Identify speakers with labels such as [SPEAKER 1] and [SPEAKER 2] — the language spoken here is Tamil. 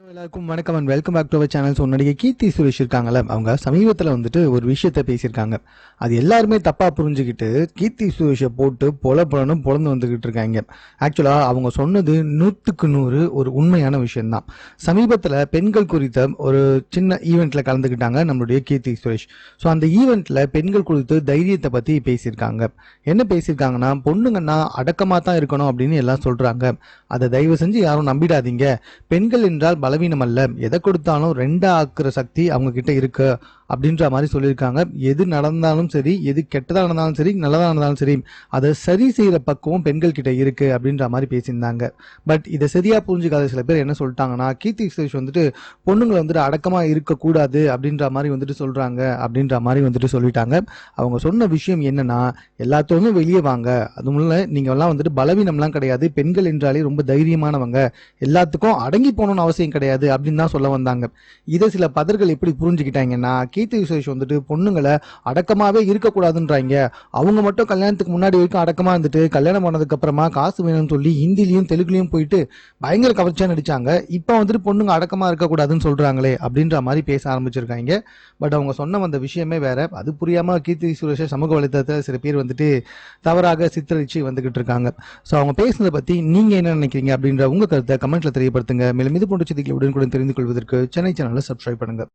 [SPEAKER 1] எல்லாருக்கும் வணக்கம் and welcome back to our channel. So நடிகை கீர்த்தி சுரேஷ் இருக்காங்கல்ல, அவங்க சமீபத்தில் வந்துட்டு ஒரு விஷயத்த பேசியிருக்காங்க. அது எல்லாருமே தப்பாக புரிஞ்சுக்கிட்டு கீர்த்தி சுரேஷை போட்டு பொலன்னு பொழந்து வந்துக்கிட்டு இருக்காங்க. ஆக்சுவலாக அவங்க சொன்னது 100% ஒரு உண்மையான விஷயம்தான். சமீபத்தில் பெண்கள் குறித்த ஒரு சின்ன ஈவெண்ட்டில் கலந்துக்கிட்டாங்க நம்மளுடைய கீர்த்தி சுரேஷ். ஸோ அந்த ஈவெண்ட்டில் பெண்கள் குறித்து தைரியத்தை பற்றி பேசியிருக்காங்க. என்ன பேசியிருக்காங்கன்னா, பொண்ணுங்கன்னா அடக்கமாக தான் இருக்கணும் அப்படின்னு எல்லாம் சொல்கிறாங்க. அதை தயவு செஞ்சு யாரும் நம்பிடாதீங்க. பெண்கள் என்றால் பலவீனம் அல்ல, எதை கொடுத்தாலும் ரெண்டா ஆக்குற சக்தி அவங்க கிட்ட இருக்கு அப்படின்ற மாதிரி சொல்லியிருக்காங்க. எது நடந்தாலும் சரி, எது கெட்டதாக நடந்தாலும் சரி, நல்லதாக நடந்தாலும் சரி, அதை சரி செய்கிற பக்குவம் பெண்கள் கிட்ட இருக்கு அப்படின்ற மாதிரி பேசியிருந்தாங்க. பட் இதை சரியா புரிஞ்சுக்காத சில பேர் என்ன சொல்லிட்டாங்கன்னா, கீர்த்தி சுரேஷ் வந்துட்டு பொண்ணுங்களை வந்துட்டு அடக்கமா இருக்கக்கூடாது அப்படின்ற மாதிரி வந்துட்டு சொல்றாங்க அப்படின்ற மாதிரி வந்துட்டு சொல்லிட்டாங்க. அவங்க சொன்ன விஷயம் என்னன்னா, எல்லாத்தோமே வெளியே வாங்க, அதுவும் இல்லை நீங்க எல்லாம் வந்துட்டு பலவீனம்லாம் கிடையாது, பெண்கள் என்றாலே ரொம்ப தைரியமானவங்க, எல்லாத்துக்கும் அடங்கி போகணும்னு அவசியம் கிடையாது அப்படின்னு தான் சொல்ல வந்தாங்க. இதை சில பதர்கள் எப்படி புரிஞ்சுக்கிட்டாங்கன்னா, கீர்த்தி சுரேஷ் வந்துட்டு பொண்ணுங்களை அடக்கமாவே இருக்கக்கூடாதுன்றாங்க. அவங்க மட்டும் கல்யாணத்துக்கு முன்னாடி வரைக்கும் அடக்கமா இருந்துட்டு கல்யாணம் பண்ணதுக்கு அப்புறமா காசு வேணும்னு சொல்லி ஹிந்திலையும் தெலுங்குலையும் போயிட்டு பயங்கர கவர்ச்சியா நடிச்சாங்க. இப்போ வந்துட்டு பொண்ணுங்க அடக்கமா இருக்கக்கூடாதுன்னு சொல்றாங்களே அப்படின்ற மாதிரி பேச ஆரம்பிச்சிருக்காங்க. பட் அவங்க சொன்ன அந்த விஷயமே வேற. அது புரியாம கீர்த்தி சுரேஷ் சமூக வலைத்தளத்தில் சில பேர் வந்துட்டு தவறாக சித்தரிச்சு வந்துகிட்டு இருக்காங்க. ஸோ அவங்க பேசுனதை பத்தி நீங்க என்ன நினைக்கிறீங்க அப்படின்ற உங்க கருத்தை கமெண்ட்ல தெரியப்படுத்துங்க. மேலும் இது போன்ற செய்திகளை உடனுக்குடன் தெரிந்து கொள்வதற்கு சென்னை சேனலை சப்ஸ்கிரைப் பண்ணுங்க.